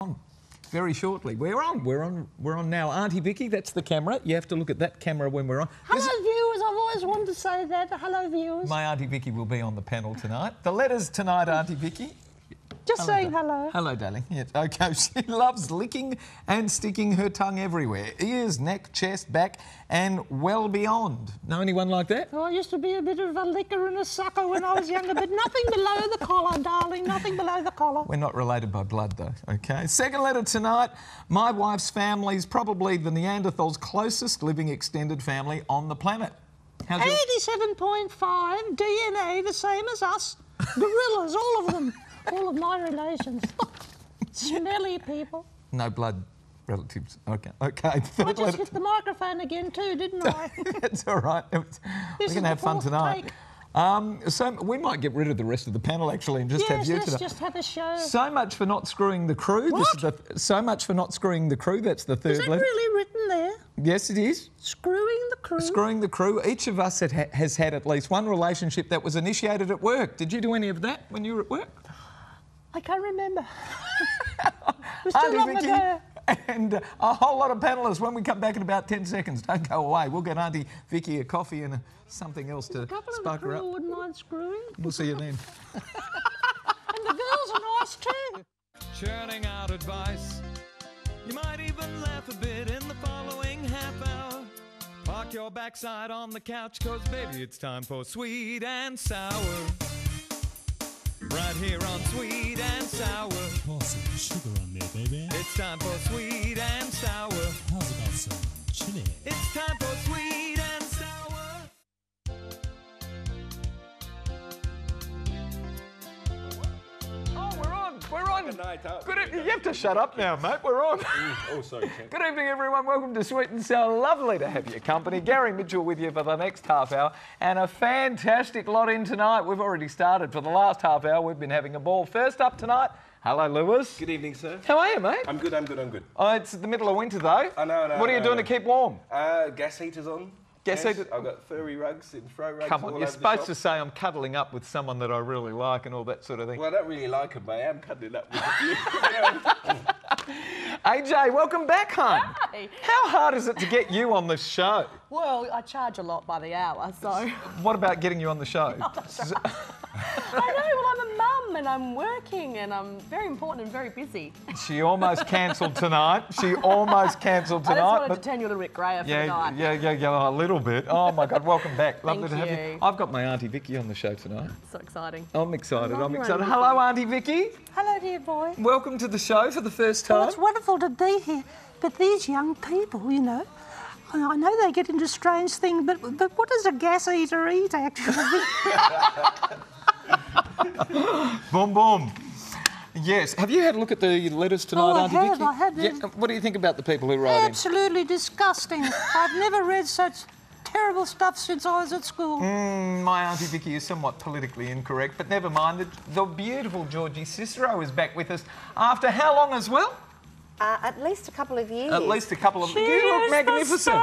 On very shortly. We're on now. Auntie Vicky, that's the camera. You have to look at that camera when we're on. Hello, viewers. I've always wanted to say that. Hello, viewers. My Auntie Vicky will be on the panel tonight. The letters tonight, Auntie Vicky. Just saying hello. Hello, darling. Yes, okay. She loves licking and sticking her tongue everywhere. Ears, neck, chest, back, and well beyond. Know anyone like that? Oh, I used to be a bit of a licker and a sucker when I was younger, but nothing below the collar, darling. Nothing below the collar. We're not related by blood, though, okay? Second letter tonight. My wife's family's probably the Neanderthal's closest living extended family on the planet. 87.5 DNA, the same as us. Gorillas, all of them. All of my relations. Smelly people. No blood relatives. Okay. Okay. I just hit the microphone again too, didn't I? It's all right. We're going to have fun tonight. So we might get rid of the rest of the panel actually and just have you tonight. Let's just have a show. So much for not screwing the crew. What? So much for not screwing the crew. That's the third letter. Is that really written there? Yes, it is. Screwing the crew? Screwing the crew. Each of us has had at least one relationship that was initiated at work. Did you do any of that when you were at work? I can't remember. It was too long ago. And a whole lot of panellists when we come back in about 10 seconds. Don't go away. We'll get Auntie Vicky a coffee and something else to spark her up. Wouldn't mind screwing. We'll see you then. And the girls are nice too. Churning out advice. You might even laugh a bit in the following half hour. Park your backside on the couch, 'cause baby, it's time for Sweet and Sour. Right here on Sweet and Sour. Pour some sugar on there, baby. It's time for Sweet and Sour. How's about some chili? It's time for Sweet and Sour. Oh, we're on. We're on. Good night, Good evening. You have to shut up now, mate. We're on. Oh, sorry, Ken. Good evening, everyone. Welcome to Sweet and Sour. Lovely to have your company. Gary Mitchell with you for the next half hour. And a fantastic lot in tonight. We've already started. For the last half hour, we've been having a ball. First up tonight, hello, Lewis. Good evening, sir. How are you, mate? I'm good, I'm good. Oh, it's the middle of winter, though. I know. What are you doing to keep warm? Gas heaters on. Gas heater? I've got furry rugs and throw rugs. Come on, you're supposed to say I'm cuddling up with someone that I really like and all that sort of thing. Well, I don't really like them, but I am cuddling up with you. AJ, welcome back, hon. Hi. How hard is it to get you on the show? Well, I charge a lot by the hour, so... What about getting you on the show? I know, well, I'm a mum and I'm working and I'm very important and very busy. She almost cancelled tonight. I just wanted to turn you a little bit grayer for the night. Yeah, a little bit. Oh, my God, welcome back. Lovely Thank to have you. I've got my Auntie Vicky on the show tonight. So exciting. I'm excited. I love you, excited. Auntie Hello, Auntie Vicky. Hello, dear boy. Welcome to the show for the first time. Well, it's wonderful to be here. But these young people, you know, I know they get into strange things, but what does a gas eater eat, actually? Boom, boom. Yes. Have you had a look at the letters tonight, Auntie Vicky? I have. Yeah. What do you think about the people who write in? Absolutely disgusting. I've never read such terrible stuff since I was at school. My Auntie Vicky is somewhat politically incorrect, but never mind. The beautiful Georgie Cicero is back with us after how long as well? At least a couple of years. At least a couple of... You look magnificent.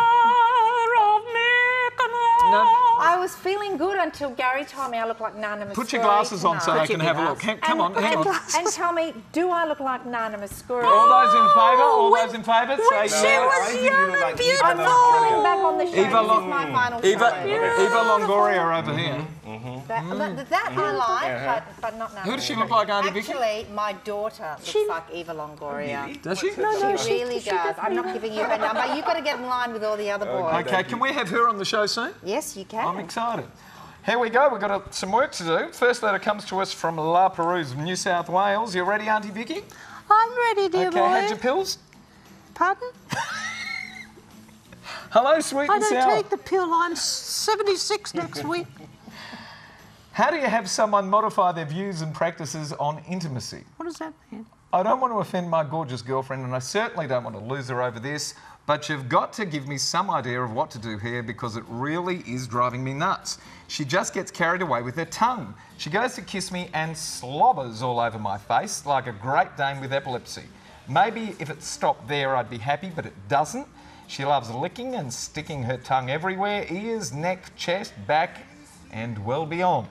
I was feeling good until Gary told me I look like Nana Muscuri. Put your glasses on so I can have a look. Come on, hang on. And tell me, do I look like Nana Muscuri? All those in favour? All those in favour? When she was young and beautiful. I'm not coming back on the show. This is my final show. Eva Longoria over here. That I like, but not Nana. Who does she look like, Auntie Vicky? Actually, my daughter looks like Eva Longoria. Does she? No, she really does. I'm not giving you her number. You've got to get in line with all the other boys. Okay, can we have her on the show soon? Yes, you can. I'm excited. Here we go. We've got some work to do. First letter comes to us from La Perouse, New South Wales. You ready, Auntie Vicky? I'm ready, dear boy. Okay, had your pills? Pardon? Hello, Sweet and Sour. I don't take the pill. I'm 76 next week. How do you have someone modify their views and practices on intimacy? What does that mean? I don't want to offend my gorgeous girlfriend, and I certainly don't want to lose her over this, but you've got to give me some idea of what to do here because it really is driving me nuts. She just gets carried away with her tongue. She goes to kiss me and slobbers all over my face like a Great Dane with epilepsy. Maybe if it stopped there, I'd be happy, but it doesn't. She loves licking and sticking her tongue everywhere, ears, neck, chest, back, and well beyond.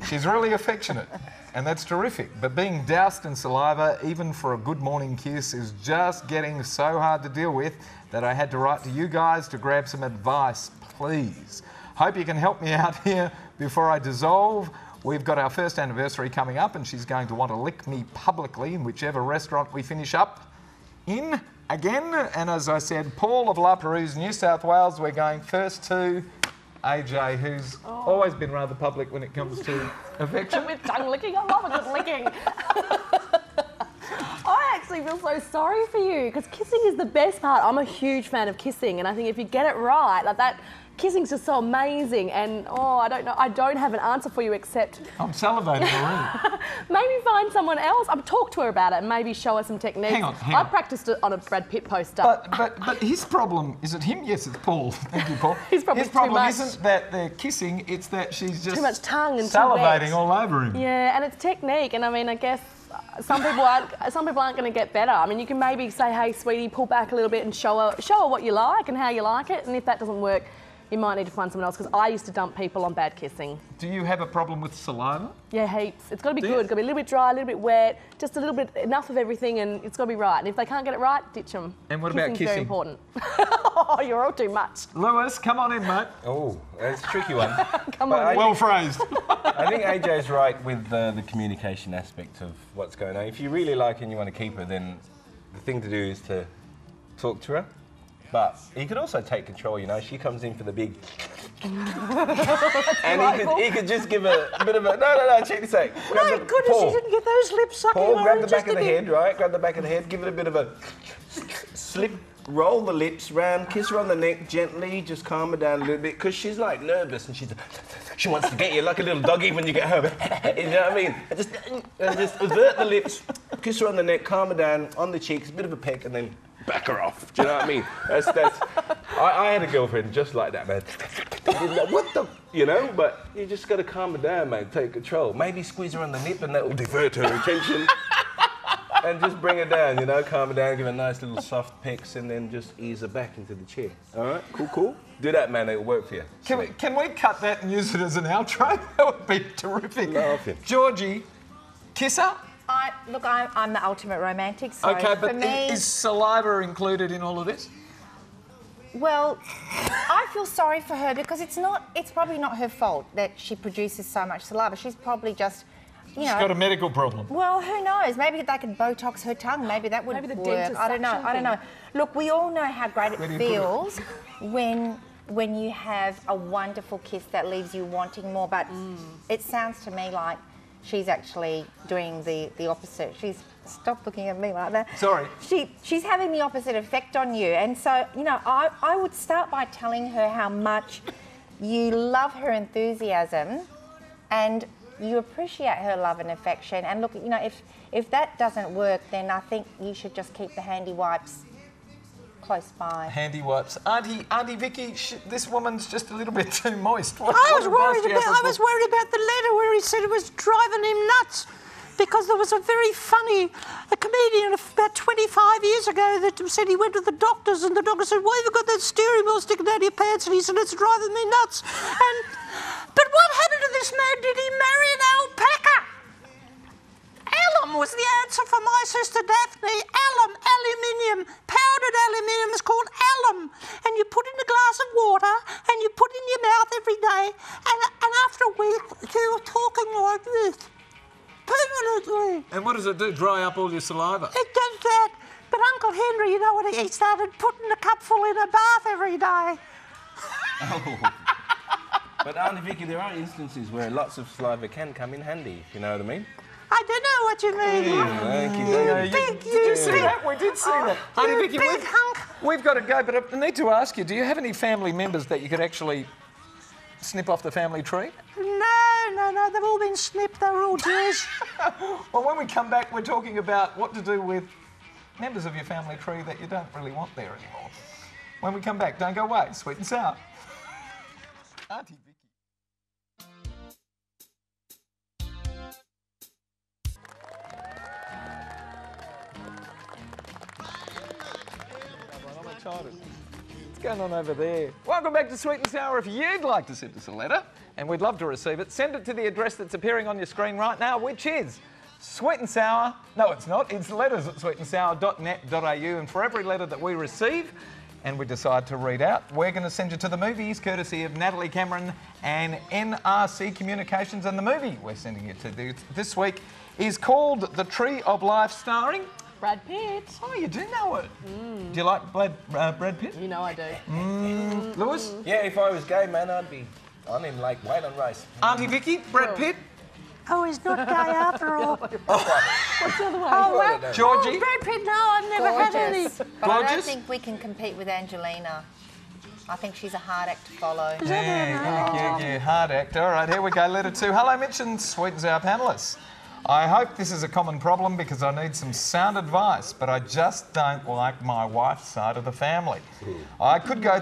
She's really affectionate, and that's terrific. But being doused in saliva, even for a good morning kiss, is just getting so hard to deal with that I had to write to you guys to grab some advice, please. Hope you can help me out here before I dissolve. We've got our first anniversary coming up, and she's going to want to lick me publicly in whichever restaurant we finish up in again. And as I said, Paul of La Perouse, New South Wales, we're going first to AJ, who's always been rather public when it comes to affection. With tongue licking, I love a good licking. I actually feel so sorry for you because kissing is the best part. I'm a huge fan of kissing, and I think if you get it right, like that, kissing's just so amazing. And I don't know, I don't have an answer for you except I'm salivating already. maybe find someone else. Talk to her about it and maybe show her some techniques. Hang on. I practiced it on a Brad Pitt poster. But his problem, is it him? Yes, it's Paul. Thank you, Paul. His problem isn't that they're kissing, it's that she's just too much tongue and salivating all over him. Yeah, and it's technique. And I mean, I guess some people aren't going to get better. I mean, you can maybe say, "Hey, sweetie, pull back a little bit and show her what you like and how you like it." And if that doesn't work, you might need to find someone else, because I used to dump people on bad kissing. Do you have a problem with saliva? Yeah, heaps. It's got to be good. It's got to be a little bit dry, a little bit wet, just a little bit, enough of everything, and it's got to be right. And if they can't get it right, ditch them. And what about Kissing's kissing? very important. Oh, you're all too much. Lewis, come on in, mate. Oh, that's a tricky one. Come on. Well phrased. I think AJ's right with the communication aspect of what's going on. If you really like her and you want to keep her, then the thing to do is to talk to her. But he could also take control, you know. She comes in for the big... and he could just give a bit of a... No, check this out. My goodness, Paul, you didn't get those lips sucking. Paul, grab the back of the head, right? Grab the back of the head, give it a bit of a slip, roll the lips round, kiss her on the neck gently, just calm her down a little bit, because she's like nervous and she wants to get you like a little doggy when you get home. You know what I mean? And just avert the lips, kiss her on the neck, calm her down, on the cheeks, a bit of a peck, and then back her off. Do you know what I mean? I had a girlfriend just like that, man. What the, you know? But you just got to calm her down, man. Take control. Maybe squeeze her on the nip, and that will divert her attention. And just bring her down, you know, calm her down, give her nice little soft pecks, and then just ease her back into the chair. All right, cool. Do that, man. It'll work for you. Can we cut that and use it as an outro? That would be terrific. Laughing. Georgie, kisser? I'm the ultimate romantic, so Okay, for but me... is saliva included in all of this? Well, I feel sorry for her because it's probably not her fault that she produces so much saliva. She's probably just, you know... She's got a medical problem. Well, who knows? Maybe they could Botox her tongue. Maybe that would Maybe the work. dentist I don't know. Look, we all know how great it feels when you have a wonderful kiss that leaves you wanting more, but it sounds to me like she's actually doing the opposite. Stop looking at me like that. Sorry. She's having the opposite effect on you. And so, you know, I would start by telling her how much you love her enthusiasm and you appreciate her love and affection. And look, you know, if that doesn't work, then I think you should just keep the handy wipes close by. Handy wipes. Aunty Vicky, this woman's just a little bit too moist. I was worried about the letter where he said it was driving him nuts, because there was a very funny comedian about 25 years ago that said he went to the doctors and the doctor said, "Why have you got that steering wheel sticking out of your pants?" And he said, "It's driving me nuts." But what happened to this man? Did he marry an alpaca? Alum was the answer for my sister Daphne. Alum, aluminium, powdered aluminium is called alum. And you put in a glass of water and you put in your mouth every day. And after a week, you're talking like this. Permanently. And what does it do? Dry up all your saliva? It does that. But Uncle Henry, you know what, he started putting a cupful in a bath every day. Oh. But Aunty Vicky, there are instances where lots of saliva can come in handy, if you know what I mean. I don't know what you mean. Thank you. Did you see that? We did see that. Aunty Vicky, big hunk. we've got to go, but I need to ask you, do you have any family members that you could actually snip off the family tree? No, they've all been snipped, they're all Jews. Well, when we come back, we're talking about what to do with members of your family tree that you don't really want there anymore. When we come back, don't go away, sweet and sour. Aunty Vicky. What's going on over there? Welcome back to Sweet and Sour. If you'd like to send us a letter, and we'd love to receive it. Send it to the address that's appearing on your screen right now, which is Sweet and Sour. No, it's not. It's letters at sweetandsour.net.au, and for every letter that we receive and we decide to read out, we're going to send you to the movies, courtesy of Natalie Cameron and NRC Communications. And the movie we're sending you to this week is called The Tree of Life, starring Brad Pitt. Oh, you do know it. Do you like Brad Pitt? You know I do. Lewis? Yeah, if I was gay, man, I'd be on him like white on rice. Auntie Vicky, Brad Pitt? Oh, he's not gay after all. What's the other one? Oh, well, Georgie? Oh, Brad Pitt, no, I've never had any. But I don't Gorgeous? think we can compete with Angelina. I think she's a hard act to follow. Yeah, hard act. All right, here we go. Letter 2. Hello, Mitch and Sweet and Sour panellists. I hope this is a common problem because I need some sound advice, but I just don't like my wife's side of the family. I could go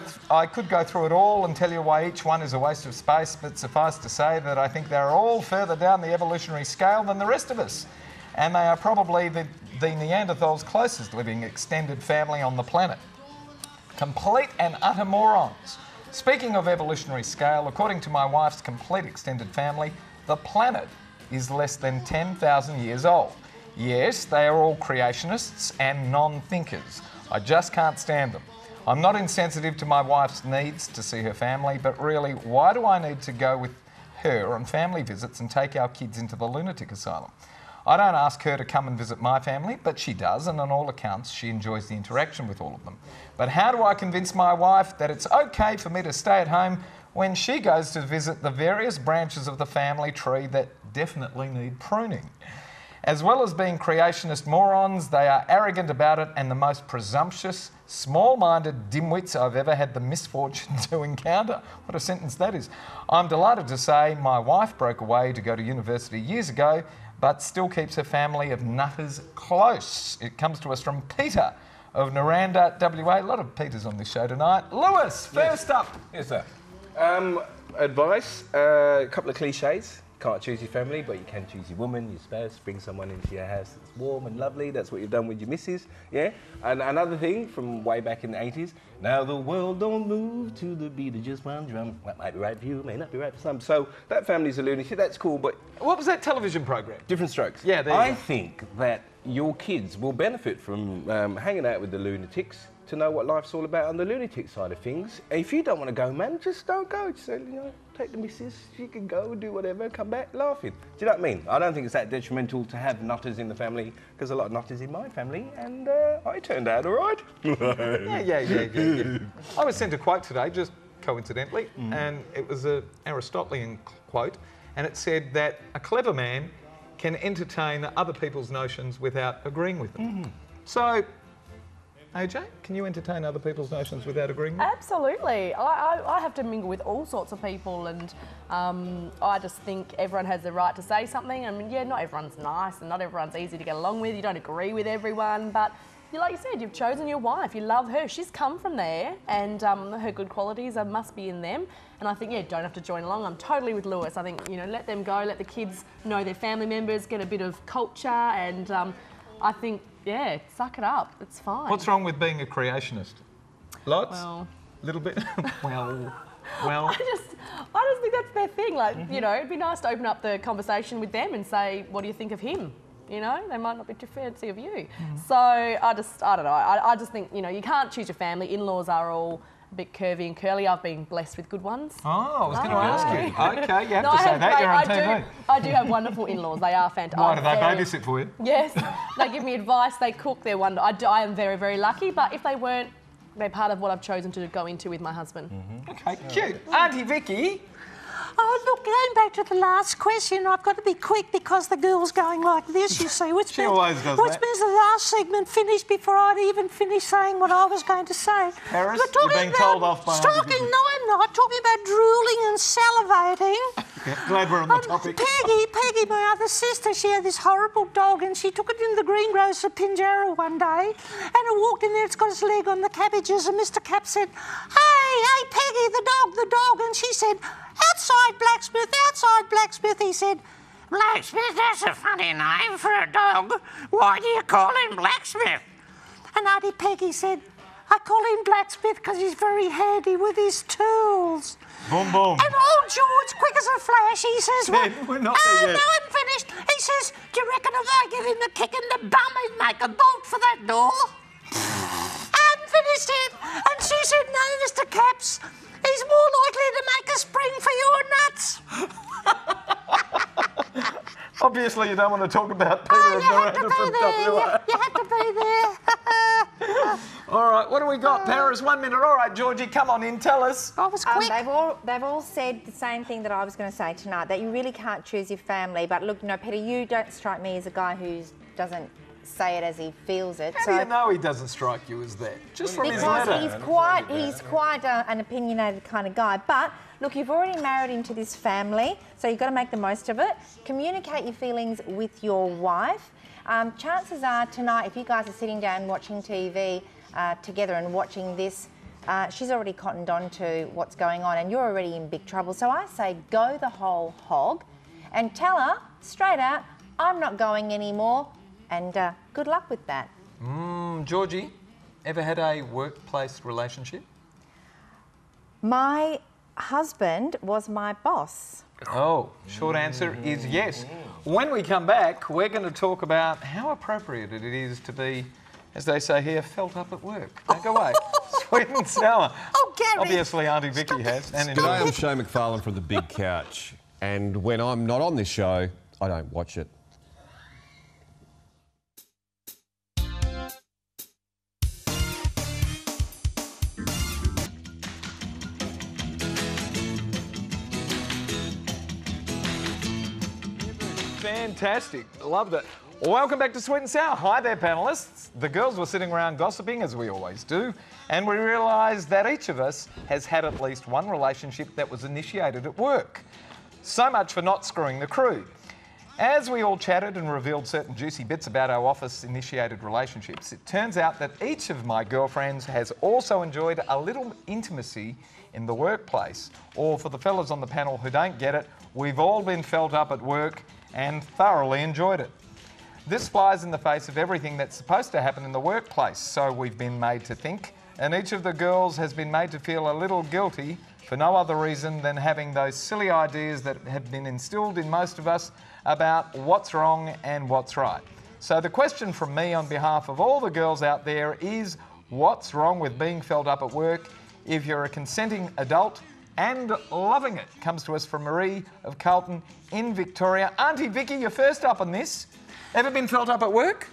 through it all and tell you why each one is a waste of space, but suffice to say that I think they're all further down the evolutionary scale than the rest of us. And they are probably the Neanderthals' closest living extended family on the planet. Complete and utter morons. Speaking of evolutionary scale, according to my wife's complete extended family, the planet is less than 10,000 years old. Yes, they are all creationists and non-thinkers. I just can't stand them. I'm not insensitive to my wife's needs to see her family, but really, why do I need to go with her on family visits and take our kids into the lunatic asylum? I don't ask her to come and visit my family, but she does, and on all accounts, she enjoys the interaction with all of them. But how do I convince my wife that it's okay for me to stay at home when she goes to visit the various branches of the family tree that definitely need pruning? As well as being creationist morons, they are arrogant about it and the most presumptuous, small-minded dimwits I've ever had the misfortune to encounter. What a sentence that is. I'm delighted to say my wife broke away to go to university years ago, but still keeps her family of nutters close. It comes to us from Peter of Naranda, WA. A lot of Peters on this show tonight. Lewis, first up. Yes, sir. Advice, a couple of cliches. Can't choose your family, but you can choose your woman, your spouse. Bring someone into your house that's warm and lovely. That's what you've done with your missus, yeah? And another thing from way back in the 80s, now the world don't move to the beat of just one drum. That might be right for you, may not be right for some. So that family's a lunatic, that's cool, but... What was that television program? Different Strokes. Yeah, there you I go. think that your kids will benefit from hanging out with the lunatics to know what life's all about on the lunatic side of things. If you don't want to go, man, just don't go. Just say, you know, take the missus, she can go, do whatever, come back laughing. Do you know what I mean? I don't think it's that detrimental to have nutters in the family, because a lot of nutters in my family, and I turned out all right. Yeah. I was sent a quote today, just coincidentally, and it was an Aristotelian quote, and it said that a clever man can entertain other people's notions without agreeing with them. So, AJ, can you entertain other people's notions without agreeing with them? Absolutely. I have to mingle with all sorts of people, and I just think everyone has the right to say something. I mean, yeah, not everyone's nice and not everyone's easy to get along with. You don't agree with everyone, but like you said, you've chosen your wife. You love her. She's come from there, and her good qualities must be in them. And I think, yeah, don't have to join along. I'm totally with Lewis. I think, you know, let them go, let the kids know their family members, get a bit of culture, and I think, yeah, suck it up. It's fine. What's wrong with being a creationist? Lots? Well, Little bit? well. I just think that's their thing. Like, you know, it'd be nice to open up the conversation with them and say, what do you think of him? You know, they might not be too fancy of you. So I don't know. I just think, you know, you can't choose your family. In-laws are all a bit curvy and curly. I've been blessed with good ones. Oh, I was going to ask you. Okay, you have No, to I say have that. You're on great- TV. I do have wonderful in-laws. They are fantastic. Why do they babysit for you? Yes, they give me advice. They cook. They're wonderful. I am very, very lucky. But if they weren't, they're part of what I've chosen to go into with my husband. Okay, cute. Auntie Vicky. Oh, look, going back to the last question, I've got to be quick because the girl's going like this, you see. She always does which that. means the last segment finished before I'd even finished saying what I was going to say. Paris, We're talking you're being about told off by Auntie talking, Vicky. no, I'm not. Talking about drooling and salivating. Yeah, glad we're on the topic. Peggy, my other sister, she had this horrible dog and she took it into the greengrocer at Pinjarra one day and it walked in there, it's got its leg on the cabbages and Mr. Cap said, hey, Peggy, the dog. And she said, outside Blacksmith. He said, Blacksmith, that's a funny name for a dog. Why do you call him Blacksmith? And Auntie Peggy said, I call him Blacksmith because he's very handy with his tools. Boom, boom. And old George, quick as a flash, he says, Ben, we're not there yet. No, I'm finished. He says, do you reckon if I give him the kick in the bum, he'd make a bolt for that door? I hadn't finished it. And she said, no, Mr. Caps, he's more likely to make a spring for your nuts. Obviously, you don't want to talk about Peter and You had Miranda to be from there. WA. You had to be there. All right, what do we got? Paris, 1 minute. All right, Georgie, come on in, tell us. I was quick. They've all said the same thing that I was going to say tonight, that you really can't choose your family. But look, no, Peter, you don't strike me as a guy who doesn't say it as he feels it. How do you know he doesn't strike you as that? Just from his letter. Because he's quite an opinionated kind of guy. But look, you've already married into this family, so you've got to make the most of it. Communicate your feelings with your wife. Chances are tonight, if you guys are sitting down watching TV together and watching this, she's already cottoned on to what's going on and you're already in big trouble. So I say go the whole hog and tell her straight out, I'm not going anymore, and good luck with that. Georgie, ever had a workplace relationship? My husband was my boss. Oh, short answer is yes. When we come back, we're going to talk about how appropriate it is to be, as they say here, felt up at work. Don't go away. Sweet and sour. Oh, Gary. Obviously, Aunty Vicky has. And G'day, I'm Shay McFarlane from The Big Couch. And when I'm not on this show, I don't watch it. Fantastic. Loved it. Welcome back to Sweet and Sour. Hi there, panellists. The girls were sitting around gossiping, as we always do, and we realised that each of us has had at least one relationship that was initiated at work. So much for not screwing the crew. As we all chatted and revealed certain juicy bits about our office-initiated relationships, it turns out that each of my girlfriends has also enjoyed a little intimacy in the workplace. Or for the fellas on the panel who don't get it, we've all been felt up at work and thoroughly enjoyed it. This flies in the face of everything that's supposed to happen in the workplace, so we've been made to think, and each of the girls has been made to feel a little guilty for no other reason than having those silly ideas that have been instilled in most of us about what's wrong and what's right. So the question from me on behalf of all the girls out there is, what's wrong with being felt up at work if you're a consenting adult and loving it? Comes to us from Marie of Carlton in Victoria. Aunty Vicky, you're first up on this. Ever been felt up at work?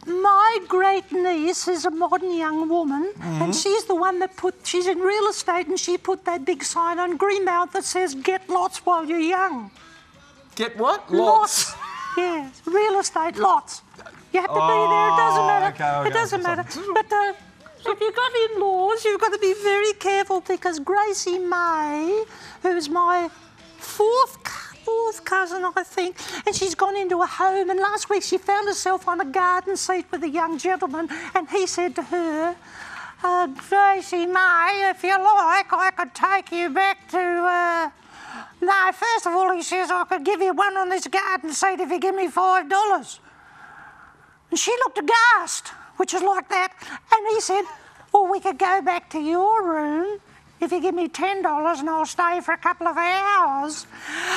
My great niece is a modern young woman, and she's the one that she's in real estate, and she put that big sign on Greenmount that says, get lots while you're young. Get what? Lots. Yes, real estate, lots. You have to be there, it doesn't matter. Okay, it doesn't matter. But if you've got in-laws, you've got to be very careful because Gracie May, who's my fourth cousin, I think, and she's gone into a home, and last week she found herself on a garden seat with a young gentleman, and he said to her, Gracie May, if you like, I could take you back to... No, first of all, he says, I could give you one on this garden seat if you give me $5. And she looked aghast, which is like that, and he said, well, we could go back to your room if you give me $10 and I'll stay for a couple of hours.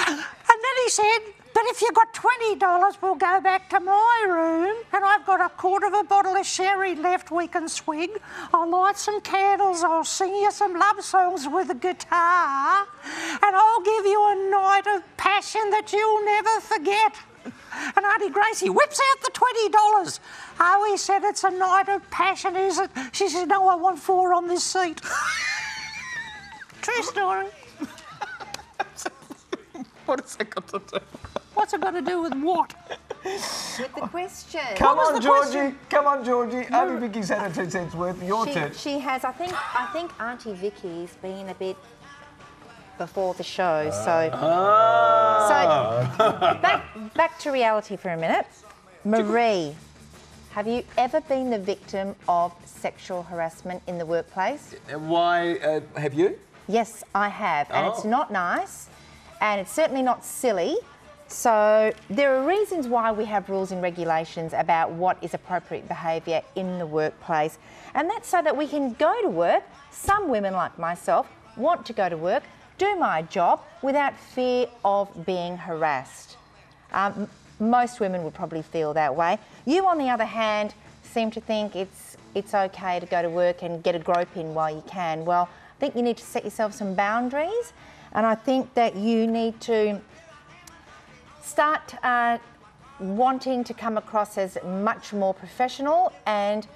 And then he said, but if you've got $20, we'll go back to my room and I've got a quarter of a bottle of sherry left we can swig. I'll light some candles, I'll sing you some love songs with a guitar, and I'll give you a night of passion that you'll never forget. And Auntie Gracie whips out the $20. Oh, he said, it's a night of passion, is it? She said, no, I want 4 on this seat. True story. What has that got to do? What's it got to do with what? With the question. Come on, Georgie. Come on, Georgie. Aunty Vicky's had her 2 cents worth. Your turn. She has. I think Auntie Vicky's been a bit before the show, so back to reality for a minute. Marie, have you ever been the victim of sexual harassment in the workplace? Why have you? Yes, I have, and it's not nice, and it's certainly not silly. So there are reasons why we have rules and regulations about what is appropriate behaviour in the workplace. And that's so that we can go to work. Some women like myself want to go to work, do my job without fear of being harassed. Most women would probably feel that way. You, on the other hand, seem to think it's okay to go to work and get a grope in while you can. Well, I think you need to set yourself some boundaries, and I think that you need to start wanting to come across as much more professional and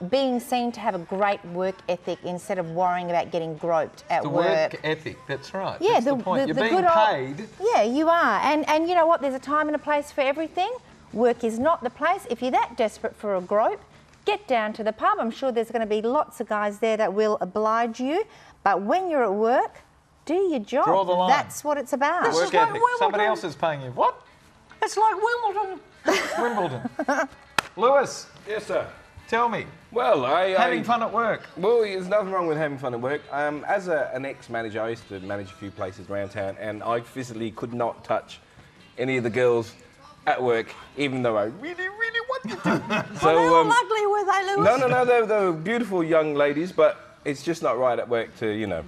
being seen to have a great work ethic instead of worrying about getting groped at The work. work ethic, that's right. Yeah, that's the point. You're being good paid. Yeah, you are. And you know what? There's a time and a place for everything. Work is not the place. If you're that desperate for a grope, get down to the pub. I'm sure there's going to be lots of guys there that will oblige you. But when you're at work, do your job. Draw the line. That's what it's about. Work ethic. Somebody else is paying you. What? It's like Wimbledon. Wimbledon. Lewis, Yes, sir. tell me, Well, having fun at work. Well, there's nothing wrong with having fun at work. As an ex-manager, I used to manage a few places around town, and I physically could not touch any of the girls at work, even though I really wanted to. Were they all ugly, were they, Lewis? No, they were beautiful young ladies, but it's just not right at work to, you know.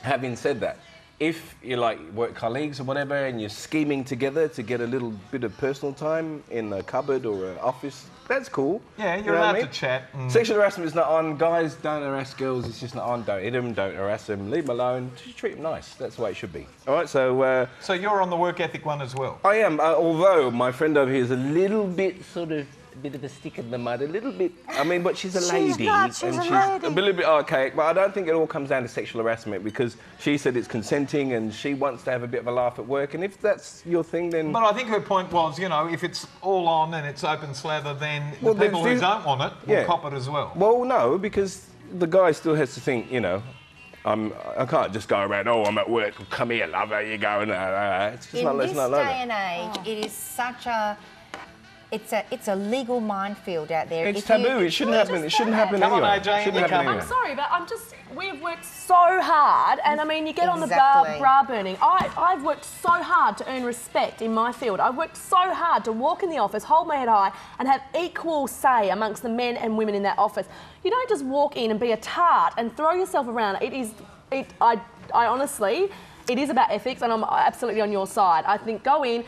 Having said that, if you're like work colleagues or whatever and you're scheming together to get a little bit of personal time in a cupboard or an office, that's cool. Yeah, You you're know what allowed I mean? to chat. Sexual harassment is not on. Guys, don't harass girls. It's just not on. Don't hit them. Don't harass them. Leave them alone. Just treat them nice. That's the way it should be. All right, so... So you're on the work ethic one as well? I am, although my friend over here is a little bit sort of... a bit of a stick in the mud, a little bit... I mean, but she's a lady. She's and a she's lady. a little bit archaic, but I don't think it all comes down to sexual harassment because she said it's consenting and she wants to have a bit of a laugh at work, and if that's your thing, then... But I think her point was, you know, if it's all on and it's open slather, then Well, the people who there's- don't want it will Yeah. cop it as well. Well, no, because the guy still has to think, you know, I can't just go around, oh, I'm at work, come here, lover, you go, and it's just In not, this it's not like day that. and age, it is such a... It's a legal minefield out there. It's If you- taboo, it shouldn't happen, it shouldn't happen Come on, anyway. AJ, Shouldn't you happen come. anyway. I'm sorry, but we've worked so hard, and I mean, you get on the Exactly. bra burning. I've worked so hard to earn respect in my field. I've worked so hard to walk in the office, hold my head high, and have equal say amongst the men and women in that office. You don't just walk in and be a tart and throw yourself around. I honestly, it is about ethics, and I'm absolutely on your side. I think go and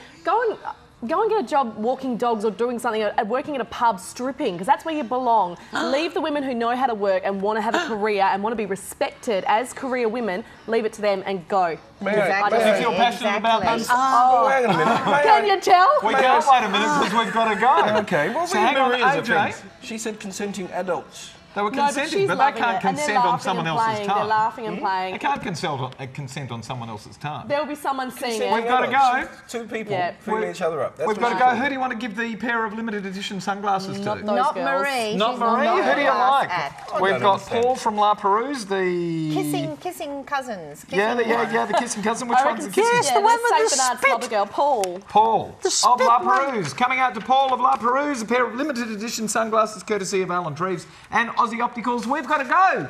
get a job walking dogs or doing something, working at a pub, stripping, because that's where you belong. Leave the women who know how to work and want to have a career and want to be respected as career women, leave it to them and go. Exactly. If you're passionate about this. Oh, hang on a minute. Can you tell? We can't wait a minute because we've got to go. Okay, well, So hang on, Maria's AJ. offence. She said consenting adults. They were No, but consenting, she's but they loving can't it, and they're consent on laughing someone and else's playing. time. They're laughing and playing. They can't consent on someone else's time. There will be someone seeing it. We've got to go. Two people Yeah. filling each other up. That's We've what got to she's go. doing. Who do you want to give the pair of limited edition sunglasses to? Those Not girls. Marie. Not She's Marie. not Who do you glass like? at. I We've don't got understand. Paul from La Perouse, the... Kissing cousins. Yeah, Kissing one. the kissing cousin. Which I one's reckon the kissing? Yes, the one with St. the Bernard's spit. Clubber girl, Paul. Paul The of spit La one. Perouse. Coming out to Paul of La Perouse, a pair of limited edition sunglasses courtesy of Alan Treves and Aussie Opticals. We've got to go.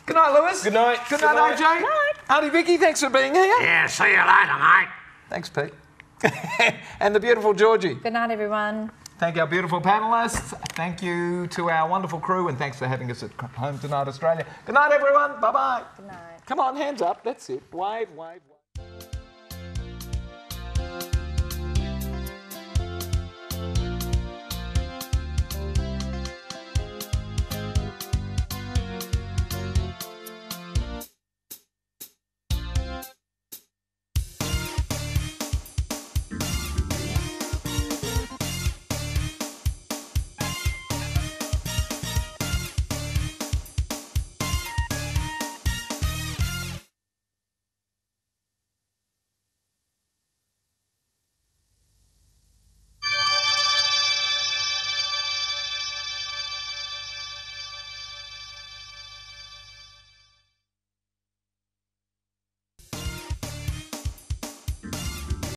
Good night, Lewis. Good night. Good Good night, night. AJ. Aunty Vicky, thanks for being here. Yeah, see you later, mate. Thanks, Pete. And the beautiful Georgie. Good night, everyone. Thank our beautiful panellists. Thank you to our wonderful crew, and thanks for having us at Home Tonight Australia. Good night, everyone. Bye-bye. Good night. Come on, hands up. That's it. Wave, wave, wave.